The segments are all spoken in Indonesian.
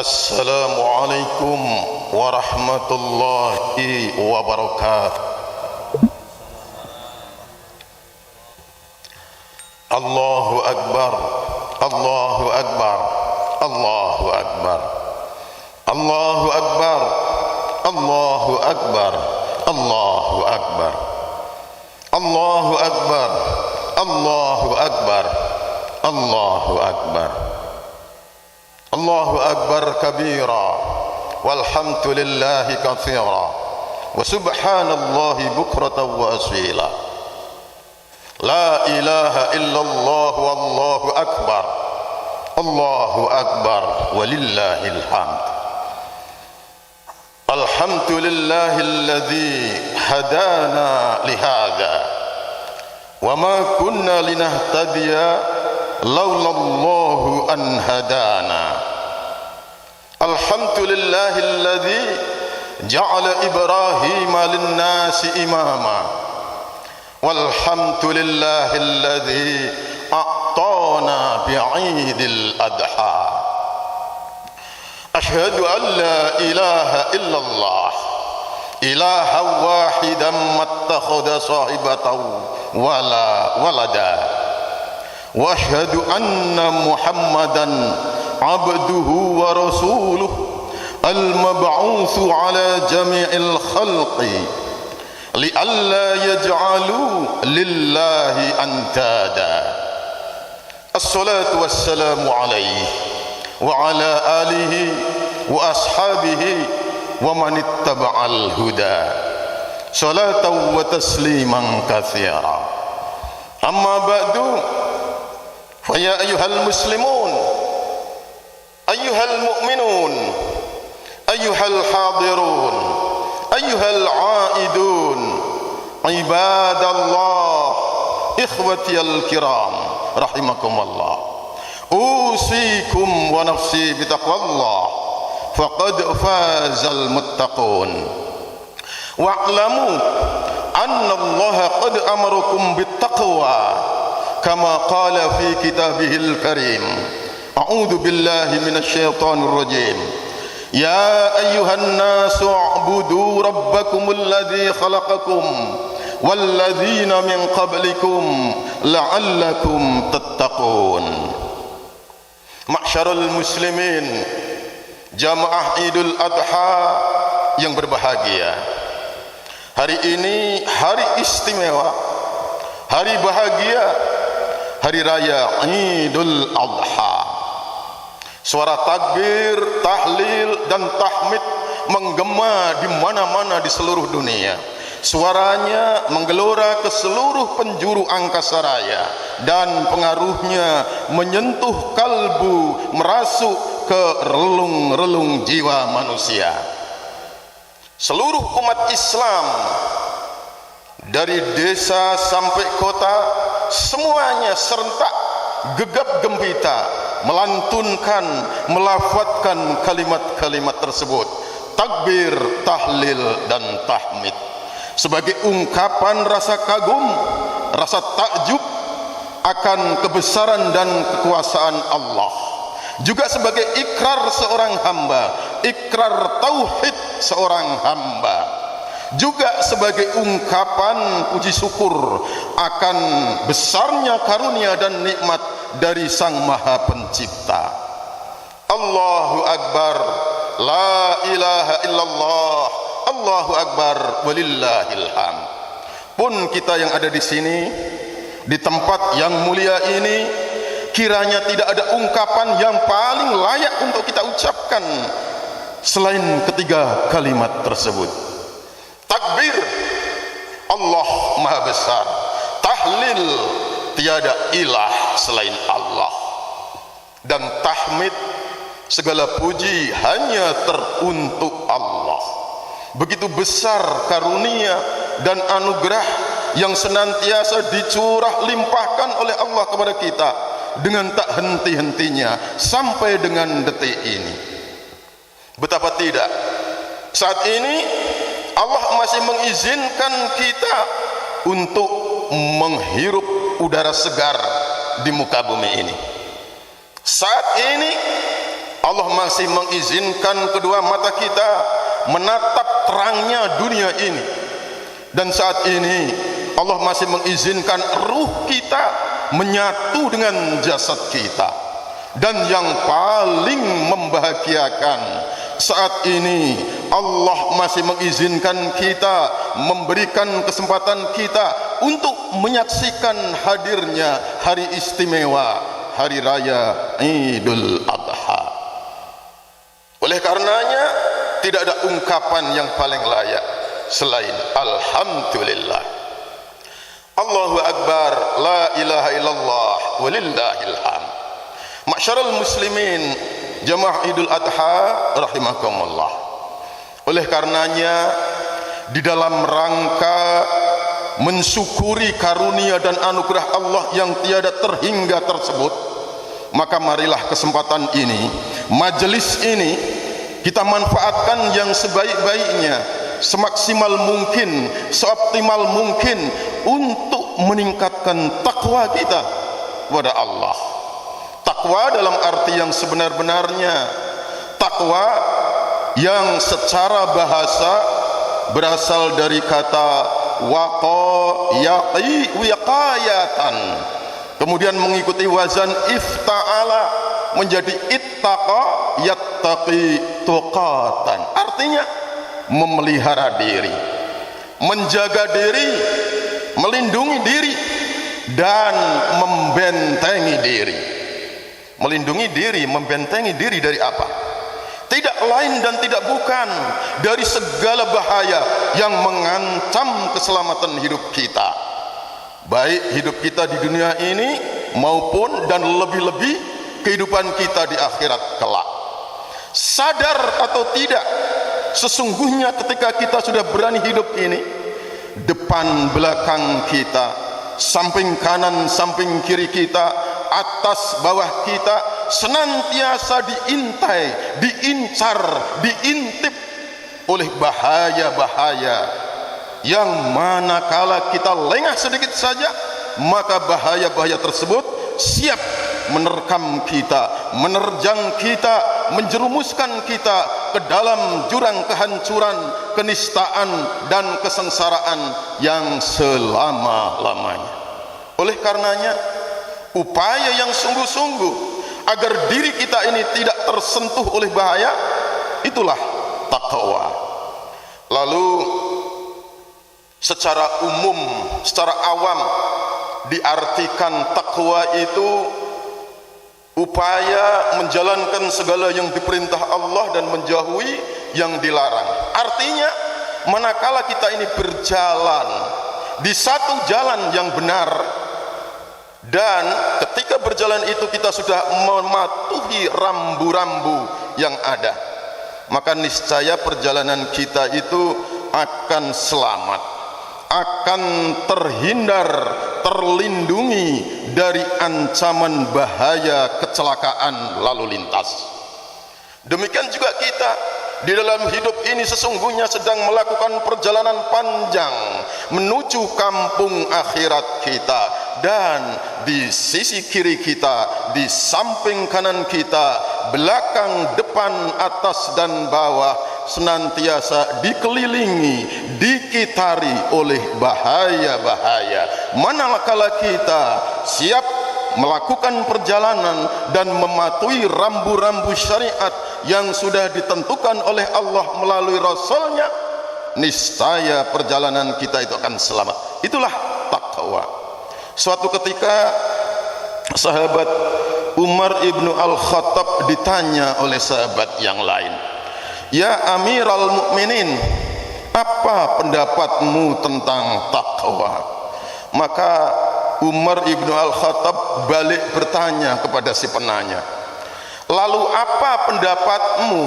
Assalamualaikum warahmatullahi wabarakatuh. Allahu Akbar, Allahu Akbar, Allahu Akbar, Allahu Akbar, Allahu Akbar, Allahu Akbar, Allahu Akbar, Allahu Akbar, Allahu Akbar, Allahu Akbar kabira, walhamdulillahi katsira, wa subhanallahi bukratan wa asila. La ilaha illallah wallahu akbar, Allahu akbar walillahil hamd. Alhamdulillahilladzi hadana lihadza wa ma kunna linahtadiya laulallahu an hadana. Alhamdulillahilladzi ja'ala Ibrahima lin-nasi imama. Walhamdulillahilladzi a'tana bi'idil adha. Ashhadu an la ilaha illallah ilaha wahidan mattakhadha sahibatan wala walada. Wa ashhadu anna Muhammadan abduhu wa rasuluhu al-mab'utsu ala jami'il khalqi li'alla yaj'alu lillahi antada. Assalatu wassalamu alaihi wa ala alihi wa ashabihi wa man ittaba'al huda salatan wa tasliman katsira. Amma ba'du, fa ya ayyuhal muslimun, ayyuhal mu'minun, ayyuhal hadirun, ayyuhal aidun, ibadallah, ikhwatiyal kiram, rahimakumullah. Usikum wa nafsi bitaqwallah, faqad fazal muttaqun. Wa'lamu anna Allah qad amarakum bittaqwa kama qala fi kitabihil karim. A'udzu billahi minasy syaithanir rajim. Ya ayyuhan nasu u'budu rabbakumul ladzi khalaqakum walladzina min qablikum la'allakum tattaqun. Ma'syarul muslimin, jamaah Idul Adha yang berbahagia. Hari ini hari istimewa, hari bahagia, hari raya Idul Adha. Suara takbir, tahlil dan tahmid menggema di mana-mana di seluruh dunia. Suaranya menggelora ke seluruh penjuru angkasa raya dan pengaruhnya menyentuh kalbu, merasuk ke relung-relung jiwa manusia. Seluruh umat Islam dari desa sampai kota, semuanya serentak gegap gempita melantunkan, melafadzkan kalimat-kalimat tersebut, takbir, tahlil dan tahmid, sebagai ungkapan rasa kagum, rasa takjub akan kebesaran dan kekuasaan Allah, juga sebagai ikrar seorang hamba, ikrar tauhid seorang hamba, juga sebagai ungkapan puji syukur akan besarnya karunia dan nikmat dari Sang Maha Pencipta. Allahu Akbar, la ilaha illallah, Allahu Akbar walillahil hamd. Pun kita yang ada di sini, di tempat yang mulia ini, kiranya tidak ada ungkapan yang paling layak untuk kita ucapkan selain ketiga kalimat tersebut. Takbir, Allah Maha Besar. Tahlil, tiada ilah selain Allah. Dan tahmid, segala puji hanya teruntuk Allah. Begitu besar karunia dan anugerah yang senantiasa dicurah limpahkan oleh Allah kepada kita dengan tak henti-hentinya sampai dengan detik ini. Betapa tidak, saat ini Allah masih mengizinkan kita untuk menghirup udara segar di muka bumi ini. Saat ini Allah masih mengizinkan kedua mata kita menatap terangnya dunia ini, dan saat ini Allah masih mengizinkan ruh kita menyatu dengan jasad kita. Dan yang paling membahagiakan, saat ini Allah masih mengizinkan kita, memberikan kesempatan kita untuk menyaksikan hadirnya hari istimewa, hari raya Idul Adha. Oleh karenanya tidak ada ungkapan yang paling layak selain alhamdulillah. Allahu Akbar, la ilaha illallah, walillahil hamd. Ma'syaral muslimin, jamaah Idul Adha rahimakumullah. Oleh karenanya di dalam rangka mensyukuri karunia dan anugerah Allah yang tiada terhingga tersebut, maka marilah kesempatan ini, majelis ini kita manfaatkan yang sebaik-baiknya, semaksimal mungkin, seoptimal mungkin untuk meningkatkan takwa kita kepada Allah. Takwa dalam arti yang sebenar-benarnya, takwa yang secara bahasa berasal dari kata waqa yaqi wiqayatan, kemudian mengikuti wazan ifta'ala menjadi ittaqa yattaqi tuqatan, artinya memelihara diri, menjaga diri, melindungi diri, dan membentengi diri. Melindungi diri, membentengi diri dari apa? Tidak lain dan tidak bukan dari segala bahaya yang mengancam keselamatan hidup kita, baik hidup kita di dunia ini maupun dan lebih-lebih kehidupan kita di akhirat kelak. Sadar atau tidak, sesungguhnya ketika kita sudah berani hidup ini, depan belakang kita, samping kanan samping kiri kita, atas bawah kita senantiasa diintai, diincar, diintip oleh bahaya-bahaya yang manakala kita lengah sedikit saja, maka bahaya-bahaya tersebut siap menerkam kita, menerjang kita, menjerumuskan kita ke dalam jurang kehancuran, kenistaan, dan kesengsaraan yang selama-lamanya. Oleh karenanya, upaya yang sungguh-sungguh agar diri kita ini tidak tersentuh oleh bahaya, itulah takwa. Lalu secara umum, secara awam diartikan takwa itu upaya menjalankan segala yang diperintah Allah dan menjauhi yang dilarang. Artinya manakala kita ini berjalan di satu jalan yang benar, dan ketika berjalan itu kita sudah mematuhi rambu-rambu yang ada, maka niscaya perjalanan kita itu akan selamat, akan terhindar, terlindungi dari ancaman bahaya kecelakaan lalu lintas. Demikian juga kita di dalam hidup ini sesungguhnya sedang melakukan perjalanan panjang menuju kampung akhirat kita, dan di sisi kiri kita, di samping kanan kita, belakang, depan, atas, dan bawah senantiasa dikelilingi, dikitari oleh bahaya-bahaya. Manakala kita siap melakukan perjalanan dan mematuhi rambu-rambu syariat yang sudah ditentukan oleh Allah melalui Rasulnya, niscaya perjalanan kita itu akan selamat. Itulah takwa. Suatu ketika sahabat Umar ibnu Al-Khattab ditanya oleh sahabat yang lain, "Ya Amiral Mukminin, apa pendapatmu tentang takwa?" Maka Umar ibnu Al-Khattab balik bertanya kepada si penanya, "Lalu apa pendapatmu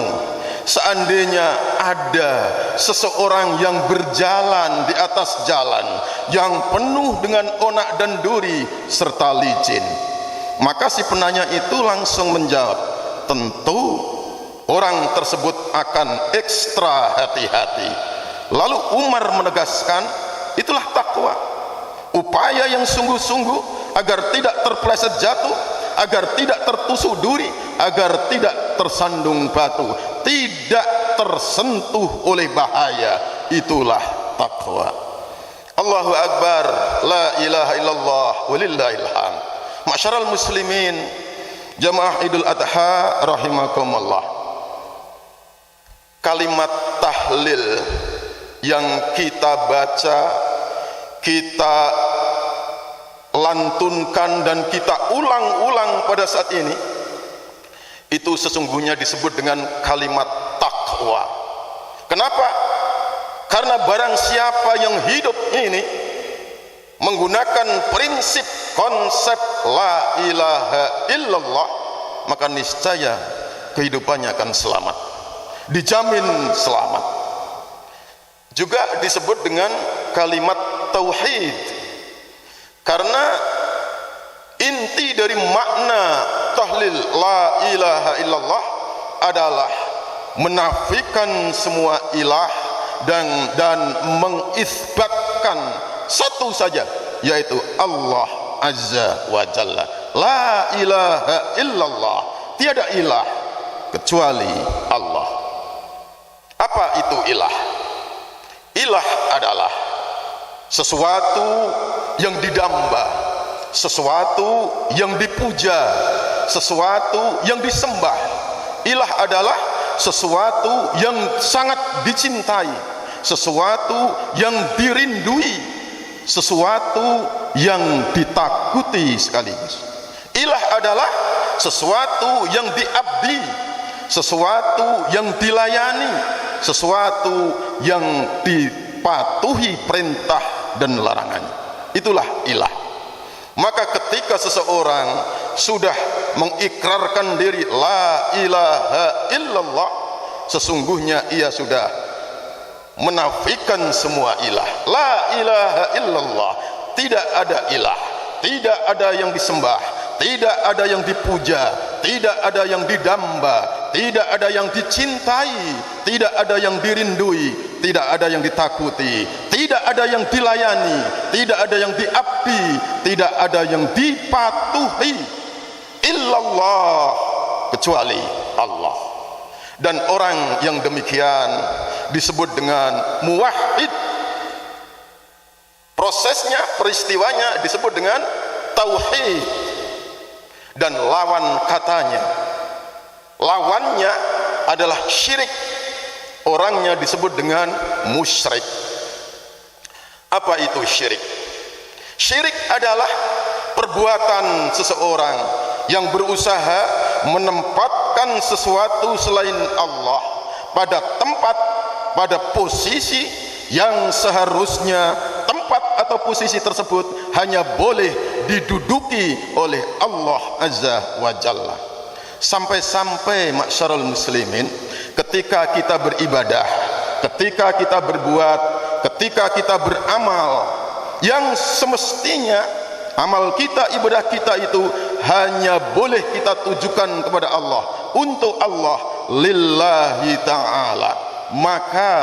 seandainya ada seseorang yang berjalan di atas jalan yang penuh dengan onak dan duri serta licin?" Maka si penanya itu langsung menjawab, "Tentu orang tersebut akan ekstra hati-hati." Lalu Umar menegaskan, itulah takwa, upaya yang sungguh-sungguh agar tidak terpeleset jatuh, agar tidak tertusuk duri, agar tidak tidak tersandung batu, tidak tersentuh oleh bahaya. Itulah takwa. Allahu Akbar, la ilaha illallah, walillahil hamd. Ma'syaral muslimin, jamaah Idul Adha rahimakumullah. Kalimat tahlil yang kita baca, kita lantunkan dan kita ulang-ulang pada saat ini, itu sesungguhnya disebut dengan kalimat takwa. Kenapa? Karena barang siapa yang hidup ini menggunakan prinsip konsep la ilaha illallah, maka niscaya kehidupannya akan selamat, dijamin selamat. Juga disebut dengan kalimat tauhid, karena inti dari makna tahlil la ilaha illallah adalah menafikan semua ilah dan mengisbatkan satu saja, yaitu Allah Azza wa Jalla. La ilaha illallah, tiada ilah kecuali Allah. Apa itu ilah? Ilah adalah sesuatu yang didamba, sesuatu yang dipuja, sesuatu yang disembah. Ilah adalah sesuatu yang sangat dicintai, sesuatu yang dirindui, sesuatu yang ditakuti sekaligus. Ilah adalah sesuatu yang diabdi, sesuatu yang dilayani, sesuatu yang dipatuhi perintah dan larangan. Itulah ilah. Maka ketika seseorang sudah mengikrarkan diri la ilaha illallah, sesungguhnya ia sudah menafikan semua ilah. La ilaha illallah, tidak ada ilah, tidak ada yang disembah, tidak ada yang dipuja, tidak ada yang didamba, tidak ada yang dicintai, tidak ada yang dirindui, tidak ada yang ditakuti, tidak ada yang dilayani, tidak ada yang diabdi, tidak ada yang dipatuhi, illallah, kecuali Allah. Dan orang yang demikian disebut dengan muwahhid. Prosesnya, peristiwanya disebut dengan tauhid. Dan lawan katanya, lawannya adalah syirik. Orangnya disebut dengan musyrik. Apa itu syirik? Syirik adalah perbuatan seseorang yang berusaha menempatkan sesuatu selain Allah pada tempat, pada posisi yang seharusnya tempat atau posisi tersebut hanya boleh diduduki oleh Allah Azza wa Jalla. Sampai-sampai ma'syarul muslimin, ketika kita beribadah, ketika kita berbuat, ketika kita beramal, yang semestinya amal kita, ibadah kita itu hanya boleh kita tujukan kepada Allah, untuk Allah, lillahi ta'ala. Maka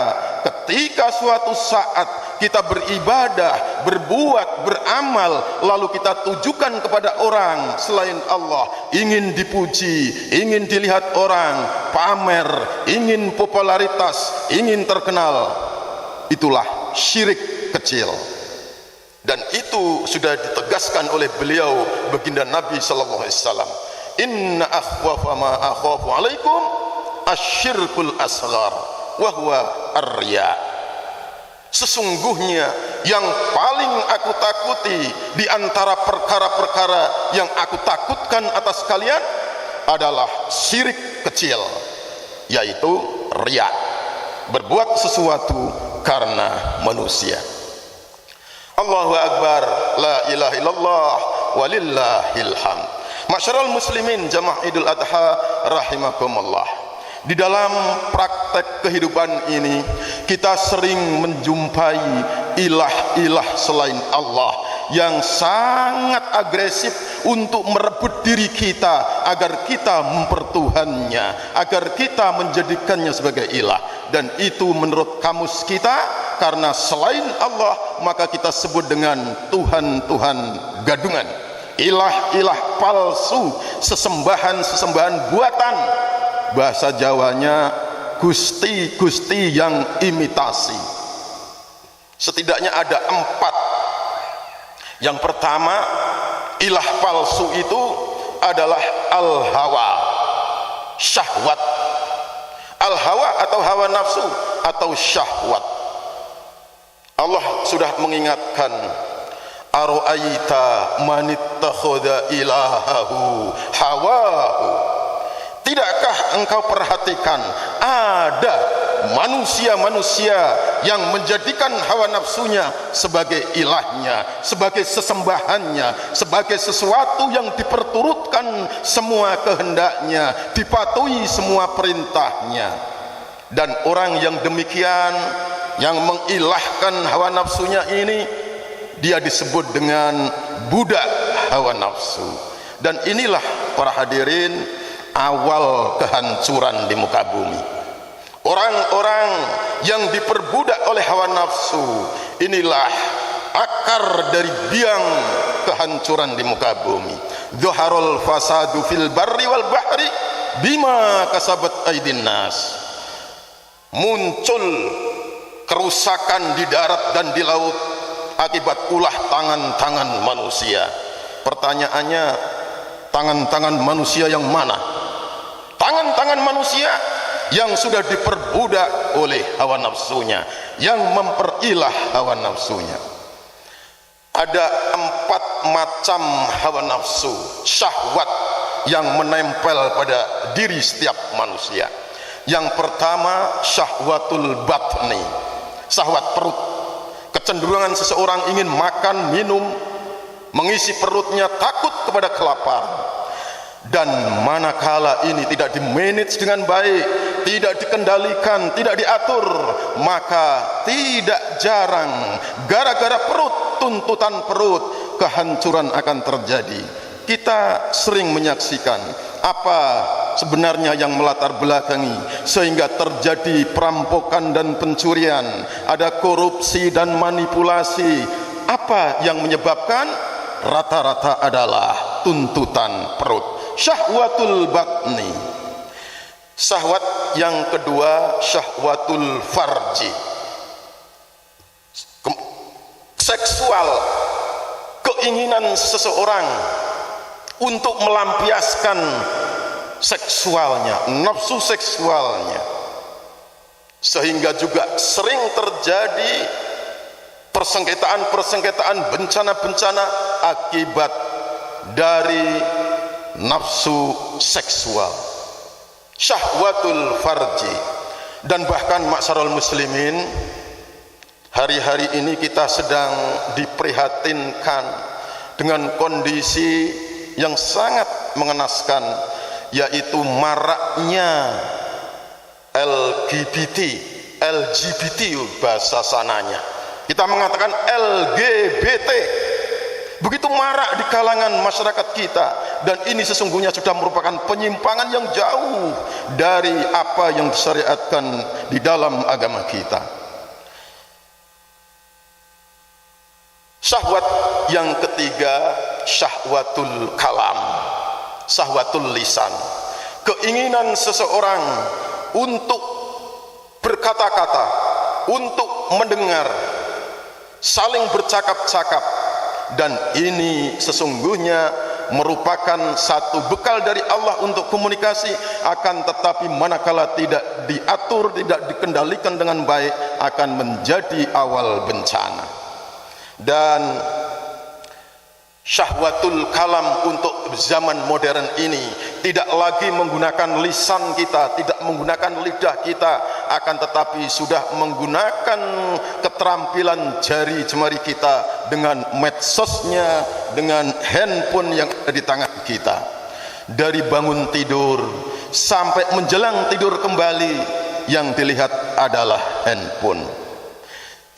ketika suatu saat kita beribadah, berbuat, beramal, lalu kita tujukan kepada orang selain Allah, ingin dipuji, ingin dilihat orang, pamer, ingin popularitas, ingin terkenal, itulah syirik kecil. Dan itu sudah ditegaskan oleh beliau baginda Nabi sallallahu alaihi wasallam, inna akhwafa ma akhafu alaikum asyirkul asghar wa huwa ar-riya. Sesungguhnya yang paling aku takuti di antara perkara-perkara yang aku takutkan atas kalian adalah syirik kecil, yaitu riya, berbuat sesuatu karena manusia. Allahu Akbar, la ilaha illallah, walillahil hamd. Ma'syaral muslimin, jamaah Idul Adha rahimakumullah. Di dalam praktek kehidupan ini kita sering menjumpai ilah-ilah selain Allah yang sangat agresif untuk merebut diri kita agar kita mempertuhannya, agar kita menjadikannya sebagai ilah. Dan itu menurut kamus kita, karena selain Allah maka kita sebut dengan Tuhan-Tuhan gadungan, ilah-ilah palsu, sesembahan-sesembahan buatan bahasa Jawanya gusti-gusti yang imitasi. Setidaknya ada 4. Yang pertama, ilah palsu itu adalah al-hawa, syahwat. Al-hawa atau hawa nafsu atau syahwat. Allah sudah mengingatkan, ara'aita manittakhadha ilahahu hawahu. Tidakkah engkau perhatikan ada manusia-manusia yang menjadikan hawa nafsunya sebagai ilahnya, sebagai sesembahannya, sebagai sesuatu yang diperturutkan semua kehendaknya, dipatuhi semua perintahnya. Dan orang yang demikian, yang mengilahkan hawa nafsunya ini, dia disebut dengan budak hawa nafsu. Dan inilah para hadirin awal kehancuran di muka bumi. Orang-orang yang diperbudak oleh hawa nafsu, inilah akar dari biang kehancuran di muka bumi. Dhaharul fasadu fil barri wal bahri bima kasabat aydin nas. Muncul kerusakan di darat dan di laut akibat ulah tangan-tangan manusia. Pertanyaannya, tangan-tangan manusia yang mana? Tangan-tangan manusia yang sudah diperbudak oleh hawa nafsunya, yang memperilah hawa nafsunya. Ada 4 macam hawa nafsu, syahwat yang menempel pada diri setiap manusia. Yang pertama, syahwatul batni, syahwat perut. Kecenderungan seseorang ingin makan, minum, mengisi perutnya, takut kepada kelaparan. Dan manakala ini tidak dimanage dengan baik, tidak dikendalikan, tidak diatur, maka tidak jarang gara-gara perut, tuntutan perut, kehancuran akan terjadi. Kita sering menyaksikan apa sebenarnya yang melatar belakangi sehingga terjadi perampokan dan pencurian, ada korupsi dan manipulasi. Apa yang menyebabkan? Rata-rata adalah tuntutan perut, syahwatul batni. Syahwat yang kedua, syahwatul farji, seksual, keinginan seseorang untuk melampiaskan seksualnya, nafsu seksualnya, sehingga juga sering terjadi persengketaan, bencana-bencana akibat dari nafsu seksual, syahwatul farji. Dan bahkan masyarul muslimin, hari-hari ini kita sedang diprihatinkan dengan kondisi yang sangat mengenaskan, yaitu maraknya LGBT bahasa sananya. Kita mengatakan LGBT, begitu marak di kalangan masyarakat kita, dan ini sesungguhnya sudah merupakan penyimpangan yang jauh dari apa yang disyariatkan di dalam agama kita. Syahwat yang ketiga, syahwatul kalam, syahwatul lisan, keinginan seseorang untuk berkata-kata, untuk mendengar, saling bercakap-cakap. Dan ini sesungguhnya merupakan satu bekal dari Allah untuk komunikasi, akan tetapi manakala tidak diatur, tidak dikendalikan dengan baik, akan menjadi awal bencana. Dan syahwatul kalam untuk zaman modern ini tidak lagi menggunakan lisan kita, tidak menggunakan lidah kita, akan tetapi sudah menggunakan keterampilan jari jemari kita dengan medsosnya, dengan handphone yang ada di tangan kita. Dari bangun tidur sampai menjelang tidur kembali, yang dilihat adalah handphone.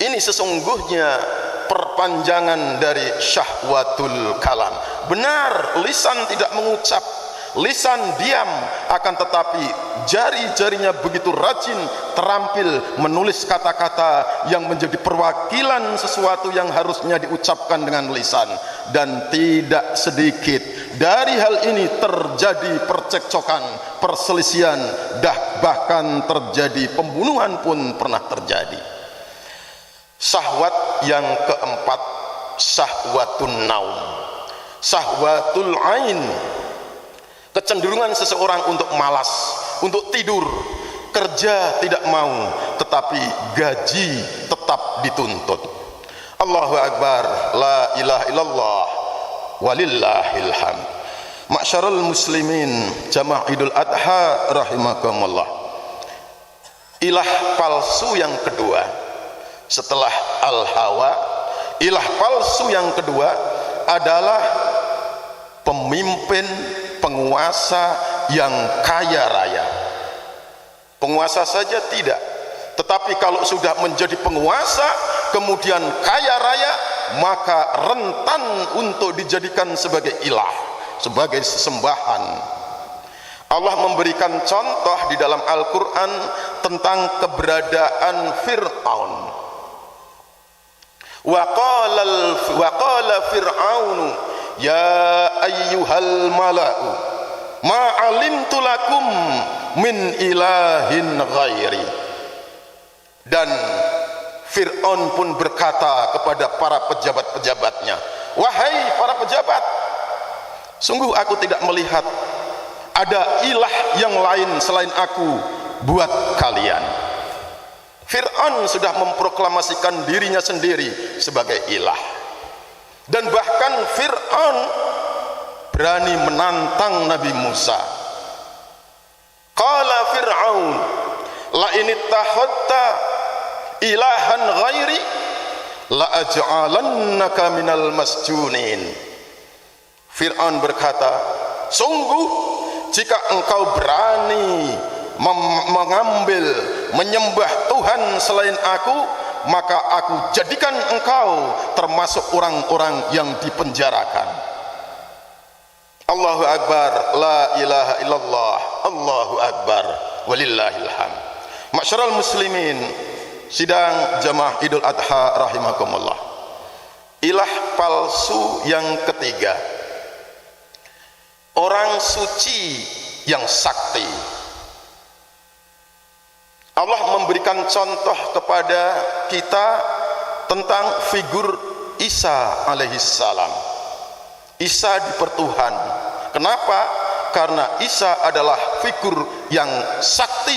Ini sesungguhnya perpanjangan dari syahwatul kalam. Benar, lisan tidak mengucap, Lisan diam, akan tetapi jari-jarinya begitu rajin, terampil menulis kata-kata yang menjadi perwakilan sesuatu yang harusnya diucapkan dengan lisan. Dan tidak sedikit dari hal ini terjadi percekcokan, perselisihan, bahkan terjadi pembunuhan pun pernah terjadi. Syahwat yang keempat, syahwatun naum, syahwatul ain, kecenderungan seseorang untuk malas, untuk tidur, kerja tidak mau, tetapi gaji tetap dituntut. Allahu Akbar, la ilaha illallah, walillahil hamd. Ma'syarul muslimin, jamaah Idul Adha rahimakumullah. Ilah palsu yang kedua setelah al-hawa, ilah palsu yang kedua adalah pemimpin, penguasa yang kaya raya. Penguasa saja tidak, tetapi kalau sudah menjadi penguasa kemudian kaya raya, maka rentan untuk dijadikan sebagai ilah, sebagai sesembahan. Allah memberikan contoh di dalam Al-Quran tentang keberadaan Fir'aun. Wa qala Fir'aunu ya ayyuhal mala'u ma alimtu lakum min ilahin ghairi. Dan Fir'aun pun berkata kepada para pejabat-pejabatnya, wahai para pejabat, sungguh aku tidak melihat ada ilah yang lain selain aku buat kalian. Fir'aun sudah memproklamasikan dirinya sendiri sebagai ilah. Dan bahkan Fir'aun berani menantang Nabi Musa. Qala Fir'aun la in ittakhadta ilahan ghairi la aj'alannaka minal masjunin. Fir'aun berkata, sungguh jika engkau berani mengambil menyembah Tuhan selain aku, maka aku jadikan engkau termasuk orang-orang yang dipenjarakan. Allahu Akbar, la ilaha illallah, Allahu Akbar, walillahil hamd. Ma'syaral muslimin, sidang jamaah Idul Adha rahimakumullah. Ilah palsu yang ketiga, orang suci yang sakti. Allah memberikan contoh kepada kita tentang figur Isa alaihissalam. Isa dipertuhan. Kenapa? Karena Isa adalah figur yang sakti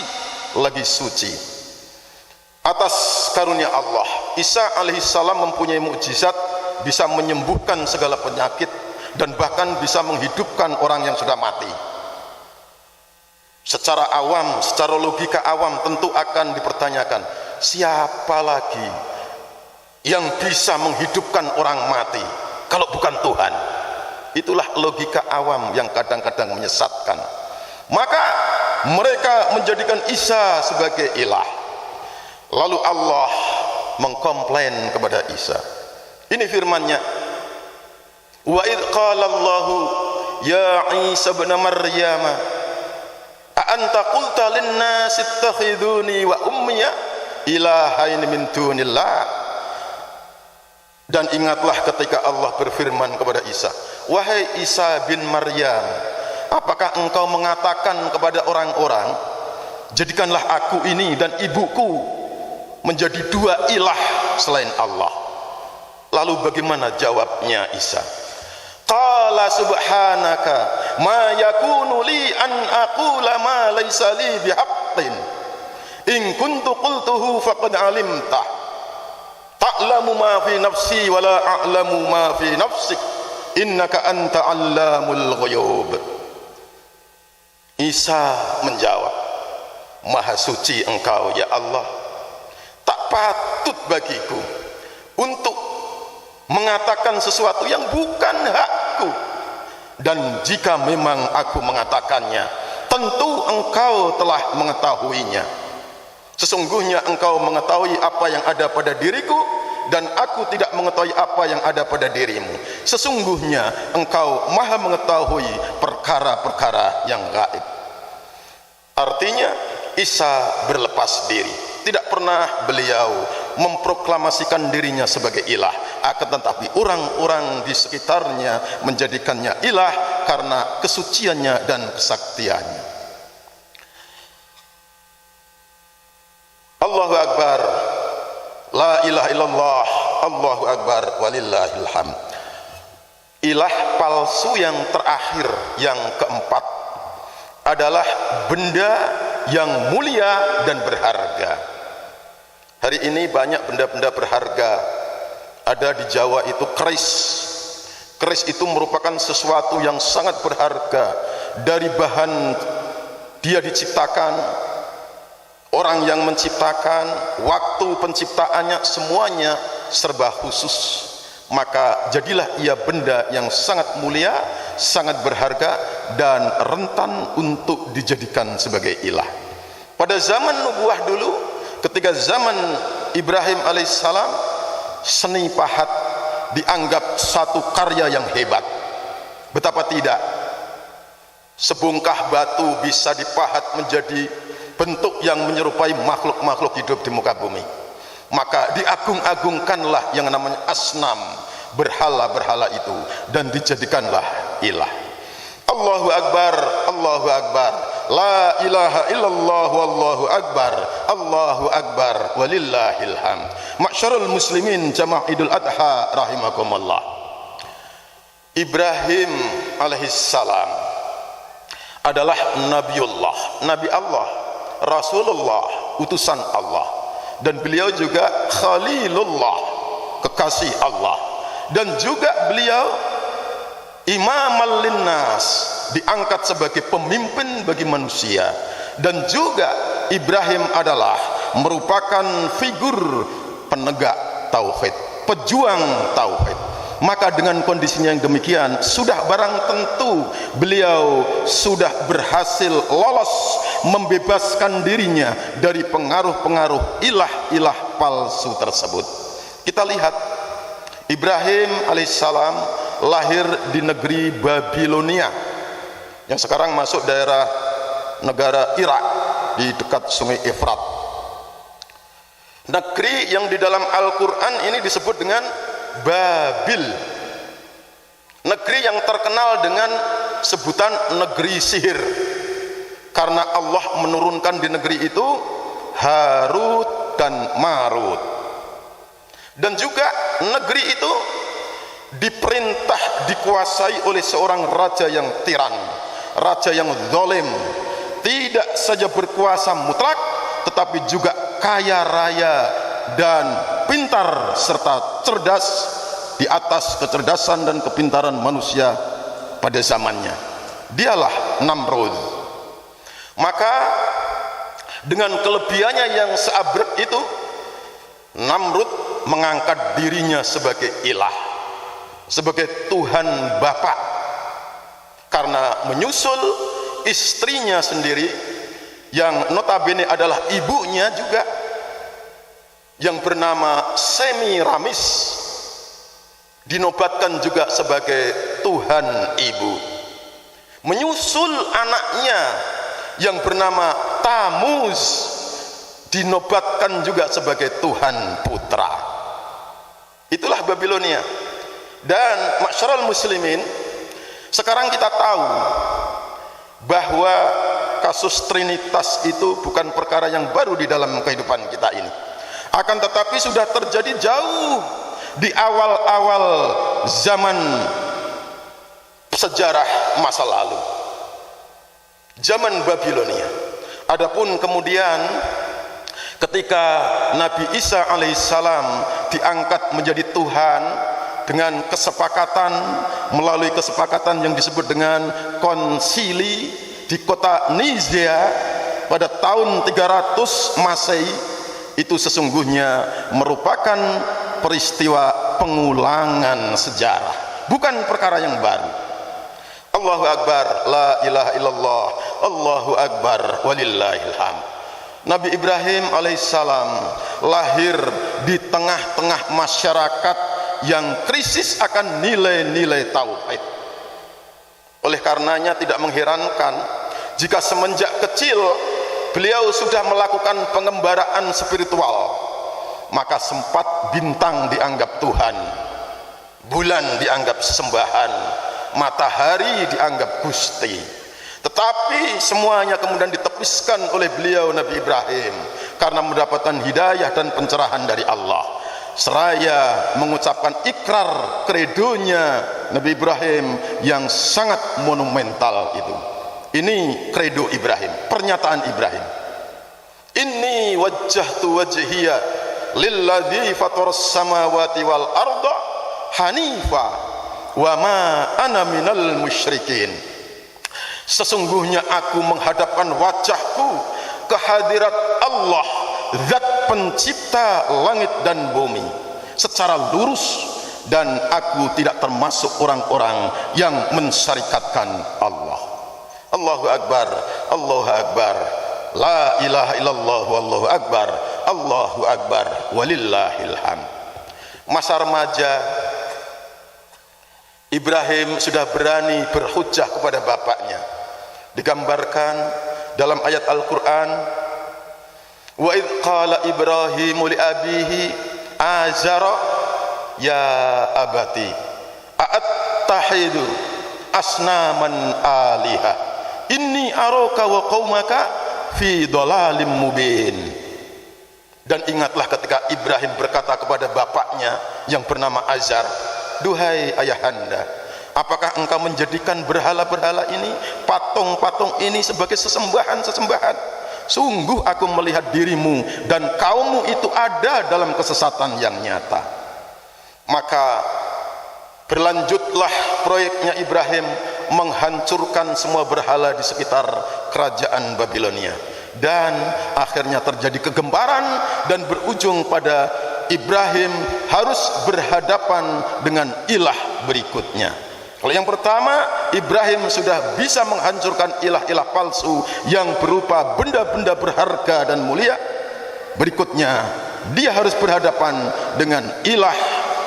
lagi suci. Atas karunia Allah, Isa alaihissalam mempunyai mukjizat, bisa menyembuhkan segala penyakit dan bahkan bisa menghidupkan orang yang sudah mati. Secara awam, secara logika awam tentu akan dipertanyakan, siapa lagi yang bisa menghidupkan orang mati kalau bukan Tuhan? Itulah logika awam yang kadang-kadang menyesatkan. Maka mereka menjadikan Isa sebagai ilah. Lalu Allah mengkomplain kepada Isa. Ini firman-Nya, wa idh qala Allahu ya Isa ibn Maryam a'anta qulta lin-nasi ittakhiduni wa ummiya ilahain min dunillah. Dan ingatlah ketika Allah berfirman kepada Isa, wahai Isa bin Maryam, apakah engkau mengatakan kepada orang-orang, jadikanlah aku ini dan ibuku menjadi dua ilah selain Allah? Lalu bagaimana jawabnya Isa? Qala subhanaka ma yakunu li an aqula ma laysa li bihaqqin in kuntu qultuhu faqad alimta ta'lamu ma fi nafsi wa la a'lamu ma fi nafsik innaka anta 'allamul ghuyub. Isa menjawab, maha suci engkau ya Allah, tak patut bagiku untuk mengatakan sesuatu yang bukan hakku, dan jika memang aku mengatakannya, tentu engkau telah mengetahuinya. Sesungguhnya engkau mengetahui apa yang ada pada diriku, dan aku tidak mengetahui apa yang ada pada dirimu. Sesungguhnya engkau maha mengetahui perkara-perkara yang gaib. Artinya Isa berlepas diri. Tidak pernah beliau memproklamasikan dirinya sebagai ilah, akan tetapi orang-orang di sekitarnya menjadikannya ilah karena kesuciannya dan kesaktiannya. Allahu Akbar, la ilaha illallah, Allahu Akbar, walillahil hamd. Ilah palsu yang terakhir, yang keempat, adalah benda yang mulia dan berharga. Hari ini banyak benda-benda berharga. Ada di Jawa itu keris. Keris itu merupakan sesuatu yang sangat berharga. Dari bahan dia diciptakan, orang yang menciptakan, waktu penciptaannya, semuanya serba khusus. Maka jadilah ia benda yang sangat mulia, sangat berharga, dan rentan untuk dijadikan sebagai ilah. Pada zaman nubuah dulu, ketika zaman Ibrahim alaihissalam, seni pahat dianggap satu karya yang hebat. Betapa tidak, sebongkah batu bisa dipahat menjadi bentuk yang menyerupai makhluk-makhluk hidup di muka bumi. Maka diagung-agungkanlah yang namanya asnam, berhala-berhala itu, dan dijadikanlah ilah. Allahu Akbar, Allahu Akbar, la ilaha illallah, wallahu akbar, Allahu Akbar, walillahil hamd. Ma'syarul muslimin jamaah Idul Adha rahimakumullah. Ibrahim alaihissalam adalah Nabiullah, Nabi Allah, Rasulullah, utusan Allah, dan beliau juga Khalilullah, kekasih Allah, dan juga beliau imamal linnas, diangkat sebagai pemimpin bagi manusia. Dan juga Ibrahim adalah merupakan figur penegak tauhid, pejuang tauhid. Maka dengan kondisinya yang demikian, sudah barang tentu beliau sudah berhasil lolos membebaskan dirinya dari pengaruh-pengaruh ilah-ilah palsu tersebut. Kita lihat Ibrahim alaihissalam lahir di negeri Babilonia yang sekarang masuk daerah negara Irak di dekat sungai Efrat. Negeri yang di dalam Al-Quran ini disebut dengan Babil, negeri yang terkenal dengan sebutan negeri sihir, karena Allah menurunkan di negeri itu Harut dan Marut. Dan juga negeri itu diperintah, dikuasai oleh seorang raja yang tiran, raja yang zalim, tidak saja berkuasa mutlak, tetapi juga kaya raya dan pintar serta cerdas di atas kecerdasan dan kepintaran manusia pada zamannya. Dialah Namrud. Maka dengan kelebihannya yang seabrek itu, Namrud mengangkat dirinya sebagai ilah, sebagai Tuhan Bapa, karena menyusul istrinya sendiri yang notabene adalah ibunya juga, yang bernama Semiramis, dinobatkan juga sebagai Tuhan Ibu. Menyusul anaknya yang bernama Tamuz, dinobatkan juga sebagai Tuhan Putra. Itulah Babilonia. Dan masyarul muslimin, sekarang kita tahu bahwa kasus Trinitas itu bukan perkara yang baru di dalam kehidupan kita ini. Akan tetapi sudah terjadi jauh di awal-awal zaman sejarah masa lalu, zaman Babilonia. Adapun kemudian ketika Nabi Isa alaihissalam diangkat menjadi Tuhan dengan kesepakatan, melalui kesepakatan yang disebut dengan konsili di kota Nizia pada tahun 300 Masehi, itu sesungguhnya merupakan peristiwa pengulangan sejarah, bukan perkara yang baru. Allahu Akbar, la ilaha illallah, Allahu Akbar, walillahil hamd. Nabi Ibrahim alaihissalam lahir di tengah-tengah masyarakat yang krisis akan nilai-nilai tauhid. Oleh karenanya tidak mengherankan jika semenjak kecil beliau sudah melakukan pengembaraan spiritual. Maka sempat bintang dianggap Tuhan, bulan dianggap sesembahan, matahari dianggap Gusti. Tetapi semuanya kemudian ditepiskan oleh beliau Nabi Ibrahim karena mendapatkan hidayah dan pencerahan dari Allah. Seraya mengucapkan ikrar kredonya Nabi Ibrahim yang sangat monumental itu. Ini kredo Ibrahim, pernyataan Ibrahim. Inni wajjahtu wajhiya lilladzi fataras samawati wal arda hanifa wa ma ana minal musyrikin. Sesungguhnya aku menghadapkan wajahku ke hadirat Allah, zat pencipta langit dan bumi, secara lurus, dan aku tidak termasuk orang-orang yang mensyarikatkan Allah. Allahu Akbar, Allahu Akbar, la ilaha illallah, wallahu akbar, Allahu Akbar, walillahil hamd. Masa remaja Ibrahim sudah berani berhujjah kepada bapaknya. Digambarkan dalam ayat Al-Quran, wa idh qala Ibrahimu li abihi azara ya abati a'attahidu asnaman aliha inni araka wa qaumaka fi dhalalim mubin. Dan ingatlah ketika Ibrahim berkata kepada bapaknya yang bernama Azar, duhai ayahanda, apakah engkau menjadikan berhala-berhala ini, patung-patung ini sebagai sesembahan-sesembahan? Sungguh aku melihat dirimu dan kaummu itu ada dalam kesesatan yang nyata. Maka berlanjutlah proyeknya Ibrahim menghancurkan semua berhala di sekitar kerajaan Babilonia, dan akhirnya terjadi kegemparan dan berujung pada Ibrahim harus berhadapan dengan ilah berikutnya. Kalau yang pertama, Ibrahim sudah bisa menghancurkan ilah-ilah palsu yang berupa benda-benda berharga dan mulia. Berikutnya, dia harus berhadapan dengan ilah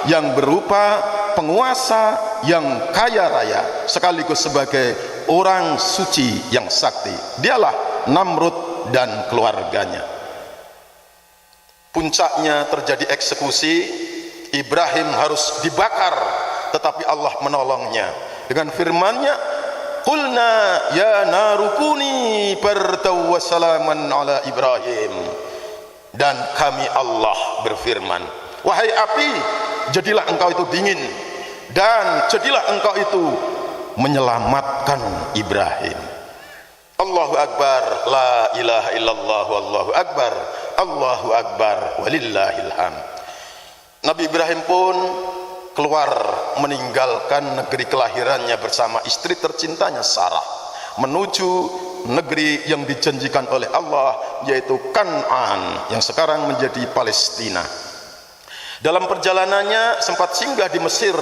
yang berupa penguasa yang kaya raya sekaligus sebagai orang suci yang sakti. Dialah Namrud dan keluarganya. Puncaknya terjadi eksekusi. Ibrahim harus dibakar, tetapi Allah menolongnya dengan firman-Nya, qulna ya narukuni bardaw wa salaman ala Ibrahim. Dan kami Allah berfirman, wahai api, jadilah engkau itu dingin, dan jadilah engkau itu menyelamatkan Ibrahim. Allahu Akbar, la ilaha illallah, wallahu akbar, Allahu Akbar, walillahil hamd. Nabi Ibrahim pun keluar meninggalkan negeri kelahirannya bersama istri tercintanya Sarah, menuju negeri yang dijanjikan oleh Allah, yaitu Kan'an yang sekarang menjadi Palestina. Dalam perjalanannya sempat singgah di Mesir,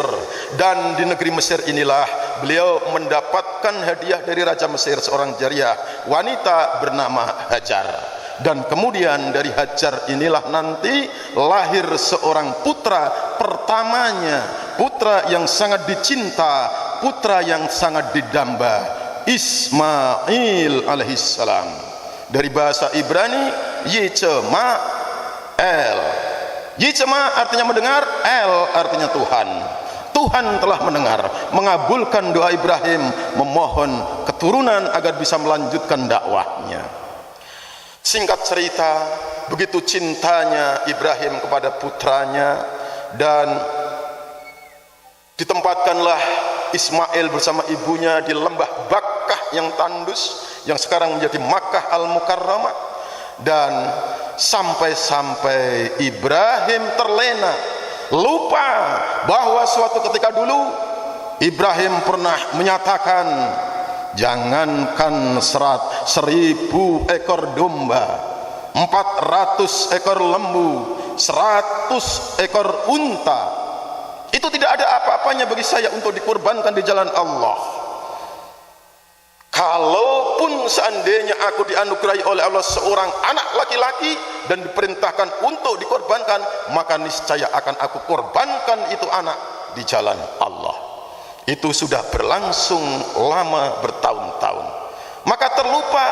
dan di negeri Mesir inilah beliau mendapatkan hadiah dari Raja Mesir, seorang jariyah wanita bernama Hajar. Dan kemudian dari Hajar inilah nanti lahir seorang putra pertamanya, putra yang sangat dicinta, putra yang sangat didamba, Ismail alaihissalam. Dari bahasa Ibrani Yitzma'el. Yitzma artinya mendengar, El artinya Tuhan. Tuhan telah mendengar, mengabulkan doa Ibrahim, memohon keturunan agar bisa melanjutkan dakwahnya. Singkat cerita, begitu cintanya Ibrahim kepada putranya, dan ditempatkanlah Ismail bersama ibunya di lembah Bakkah yang tandus, yang sekarang menjadi Makkah Al-Mukarramah. Dan sampai-sampai Ibrahim terlena, lupa bahwa suatu ketika dulu Ibrahim pernah menyatakan, jangankan 1000 ekor domba, 400 ekor lembu, 100 ekor unta, itu tidak ada apa-apanya bagi saya untuk dikorbankan di jalan Allah. kalaupun seandainya aku dianugerahi oleh Allah seorang anak laki-laki dan diperintahkan untuk dikorbankan, maka niscaya akan aku korbankan itu anak di jalan Allah. Itu sudah berlangsung lama, bertahun-tahun. Maka terlupa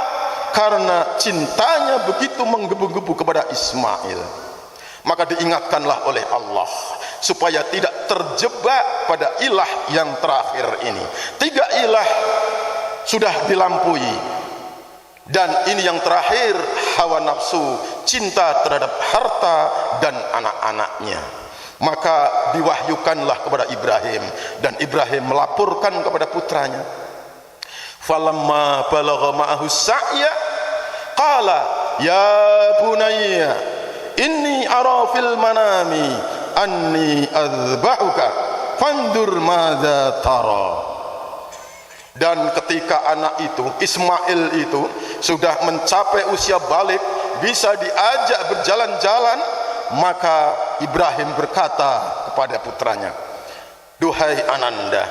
karena cintanya begitu menggebu-gebu kepada Ismail. Maka diingatkanlah oleh Allah supaya tidak terjebak pada ilah yang terakhir ini. 3 ilah sudah dilampaui, dan ini yang terakhir, hawa nafsu, cinta terhadap harta dan anak-anaknya. Maka diwahyukanlah kepada Ibrahim, dan Ibrahim melaporkan kepada putranya. Falamma balagha ma'ahu sa'ya qala ya bunayya inni ara fil manami anni adzbahuka fandur madza tara. Dan ketika anak itu, Ismail itu, sudah mencapai usia balik, bisa diajak berjalan-jalan, maka Ibrahim berkata kepada putranya, duhai Ananda,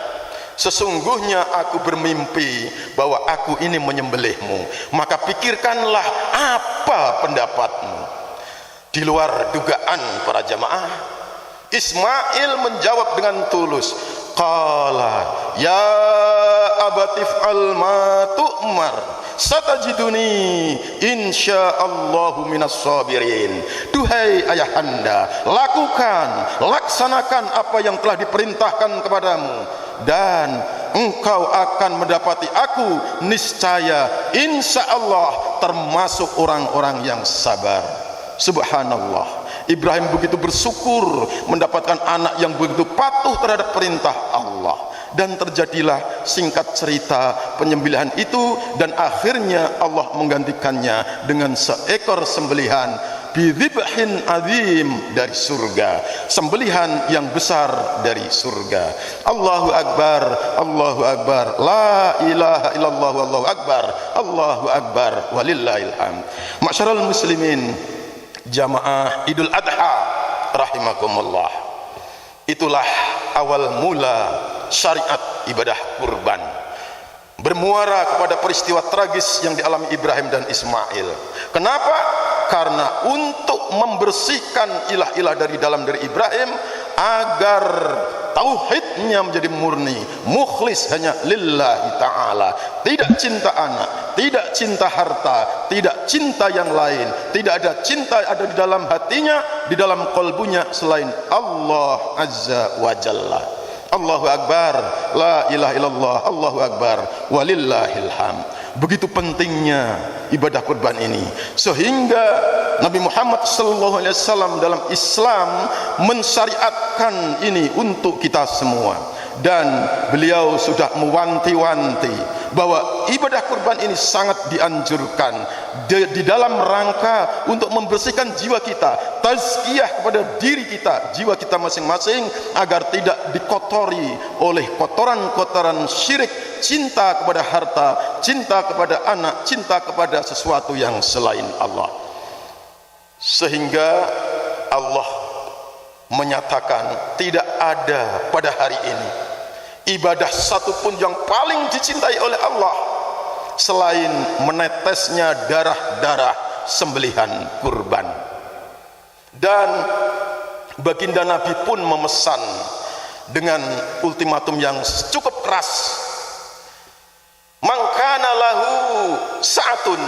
sesungguhnya aku bermimpi bahwa aku ini menyembelihmu, maka pikirkanlah apa pendapatmu. Di luar dugaan para jamaah, Ismail menjawab dengan tulus, qala ya abatif al ma tu'mar satajiduni insyaallahu minas sabirin. Duhai ayahanda, laksanakan apa yang telah diperintahkan kepadamu, dan engkau akan mendapati aku niscaya insyaallah termasuk orang-orang yang sabar. Subhanallah, Ibrahim begitu bersyukur mendapatkan anak yang begitu patuh terhadap perintah Allah. Dan terjadilah singkat cerita penyembelihan itu, dan akhirnya Allah menggantikannya dengan seekor sembelihan bidzibhin azim dari surga, sembelihan yang besar dari surga. Allahu akbar, Allahu akbar, la ilaha illallah, wallahu akbar, Allahu akbar, walillahil hamd. Ma'syaral muslimin, jamaah Idul Adha rahimakumullah, itulah awal mula syariat ibadah kurban, bermuara kepada peristiwa tragis yang dialami Ibrahim dan Ismail. Kenapa? Karena untuk membersihkan ilah-ilah dari dalam diri Ibrahim, agar tauhidnya menjadi murni, mukhlis hanya lillahi ta'ala, tidak cinta anak, tidak cinta harta, tidak cinta yang lain, tidak ada cinta ada di dalam hatinya, di dalam qalbunya selain Allah azza wa jalla. Allahu akbar, la ilaha illallah, Allahu akbar, walillahil hamd. Begitu pentingnya ibadah kurban ini, sehingga Nabi Muhammad SAW dalam Islam mensyariatkan ini untuk kita semua. Dan beliau sudah mewanti-wanti bahwa ibadah kurban ini sangat dianjurkan di dalam rangka untuk membersihkan jiwa kita, tazkiyah kepada diri kita, jiwa kita masing-masing, agar tidak dikotori oleh kotoran-kotoran syirik, cinta kepada harta, cinta kepada anak, cinta kepada sesuatu yang selain Allah. Sehingga Allah menyatakan tidak ada pada hari ini ibadah satupun yang paling dicintai oleh Allah selain menetesnya darah-darah sembelihan kurban. Dan baginda Nabi pun memesan dengan ultimatum yang cukup keras, man kana lahu sa'atun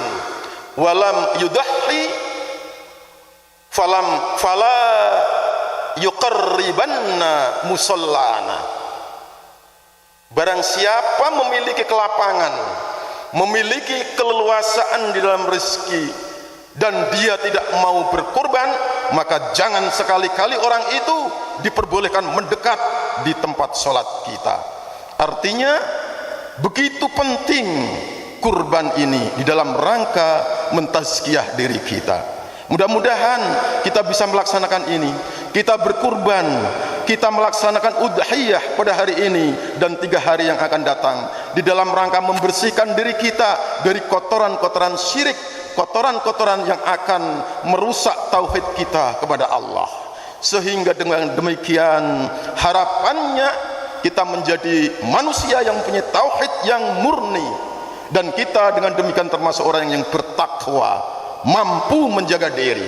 walam yudahhi fala yuqarribanna musallana. Barang siapa memiliki kelapangan, memiliki keleluasaan di dalam rezeki, dan dia tidak mau berkorban, maka jangan sekali-kali orang itu diperbolehkan mendekat di tempat sholat kita. Artinya begitu penting kurban ini di dalam rangka mentazkiyah diri kita. Mudah-mudahan kita bisa melaksanakan ini. Kita berkurban, kita melaksanakan udhiyah pada hari ini dan 3 hari yang akan datang, di dalam rangka membersihkan diri kita dari kotoran-kotoran syirik, kotoran-kotoran yang akan merusak tauhid kita kepada Allah. Sehingga dengan demikian harapannya kita menjadi manusia yang punya tauhid yang murni, dan kita dengan demikian termasuk orang yang bertakwa, mampu menjaga diri,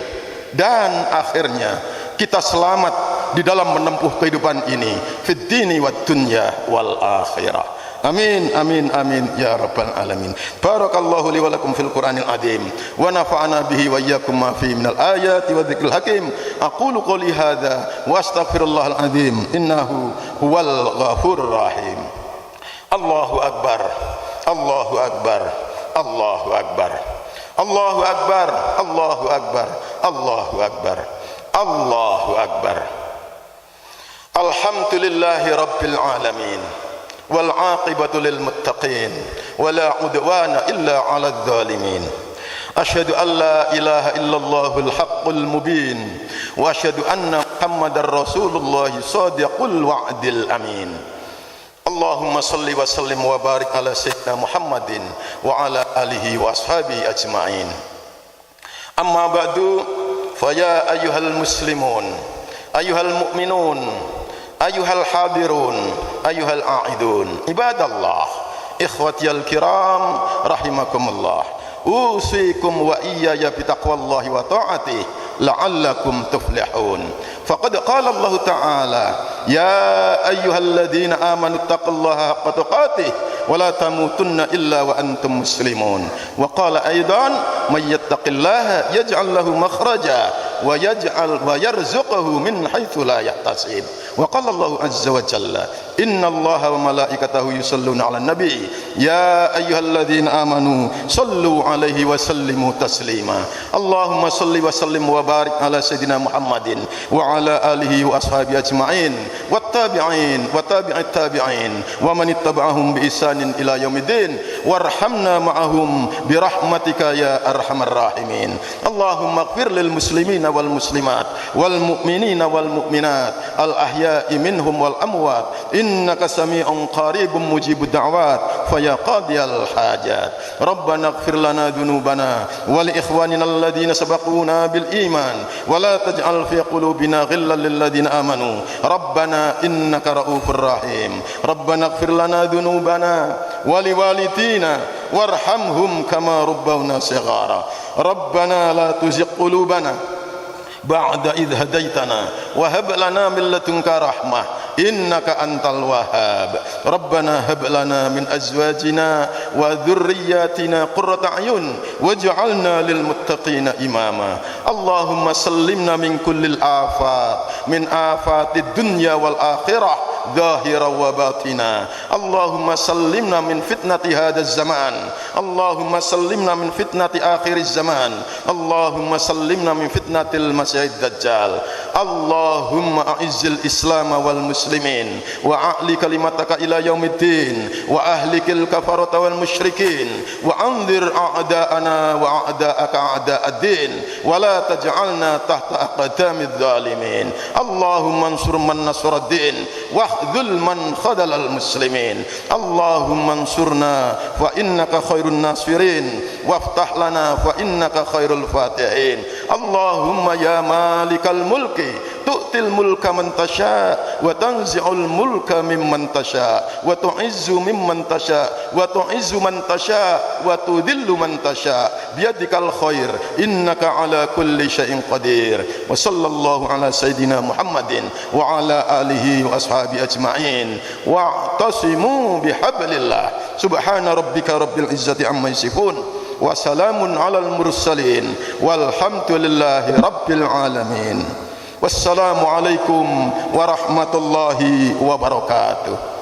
dan akhirnya kita selamat di dalam menempuh kehidupan ini fid dini wad dunya wal akhirah. Amin amin amin ya rabbal alamin. Barakallahu li wa lakum fil Qur'anil azim wa nafa'ana bihi wa iyyakum ma fihi minal ayati wa dzikril hakim. Aqulu qouli hadza wa astaghfirullahal azim innahu huwal ghafurur rahim. Allahu akbar, Allahu akbar, Allahu akbar, Allahu akbar, Allahu akbar, Allahu akbar, Allahu akbar. Alhamdulillahi rabbil alamin wal aqibatu lil muttaqin wala udwana illa 'alal zalimin. Asyhadu an la ilaha illallahul haqqul mubin wa asyhadu anna Muhammadar Rasulullah shadiqul wa'dil amin. Allahumma salli wa sallim wa barik ala sayyidina Muhammadin wa ala alihi wa ashabihi ajma'in. Amma ba'du, fa ya ayyuhal muslimun, ayyuhal mu'minun, ayyuhal hadirun, ayyuhal a'idun, ibadallah, ikhwatiyal kiram rahimakumullah, usikum wa iyaya bitaqwallahi wa ta'atih la'allakum tuflihun. Faqad qala Allah ta'ala ya ayyuhalladzina amanu taqullaha haqqa tuqatih wa la tamutunna illa wa antum muslimun. Wa qala aidan may yattaqillaha yaj'al lahu makhraja wa yarzuqhu min haitsu la yahtasib. Wa qala Allah azza wa jalla innallaha wa malaikatahu yusalluna 'alan nabi ya ayyuhalladzina amanu sallu 'alaihi wa sallimu taslima. Allahumma salli wa sallim wa barik ala sayyidina Muhammadin wa ala alihi wa ashabihi ajma'in wattabi'in wa tabi'it tabi'in wa man ittaba'ahum bi ihsanin ila yaumiddin warhamna ma'ahum bi rahmatika ya arhamar rahimin. Allahumma ighfir lil muslimina wal muslimat wal mu'minina wal mu'minat al ahya'i minhum wal amwat innaka sami'un qaribun mujibud da'wat fa ya qadiyal hajat. Rabbana ighfir lana dhunubana wa li ikhwanina alladhina sabaquna bil iman wa la taj'al fi qulubina ghillan lil ladzina amanu rabbana innaka raufur rahim. Rabbana ighfir lana dhunubana wa li walidina warhamhum kama rabbawna shighara. Rabbana la tuzigh qulubana ba'da idh hadaitana wa hab lana min ladunka rahmah innaka antal wahhab. Rabbana hab lana min azwajina wa dhurriyyatina qurrata a'yun waj'alna lil muttaqina imama. Allahumma sallimna min kullil afat min afatid dunya wal akhirah ظاهرا وباطنا. اللهم سلمنا من فتنة هذا الزمان. اللهم سلمنا من فتنة آخر الزمان. اللهم سلمنا من فتنة المسيح الدجال. اللهم أعز الإسلام والمسلمين وأعلي كلمتك إلى يوم الدين وأهلك الكفرة والمشركين وأنذر أعداءنا وأعداءك أعداء الدين ولا تجعلنا تحت أقدام الظالمين. اللهم انصر من نصر الدين واخذل من خذل المسلمين. اللهم انصرنا فإنك خير الناصرين وافتح لنا فإنك خير الفاتحين. اللهم يا مالك الملك تؤتي الملك من تشاء وتنزع الملك ممن تشاء وتعز ممن تشاء وتعز من تشاء وتذل من تشاء بيدك الخير إنك على كل شيء قدير. وصلى الله على سيدنا محمد وعلى آله وأصحابه أجمعين واعتصموا بحبل الله. سبحان ربك رب العزة عما يصفون وسلام على المرسلين والحمد لله رب العالمين. Wassalamu alaikum warahmatullahi wabarakatuh.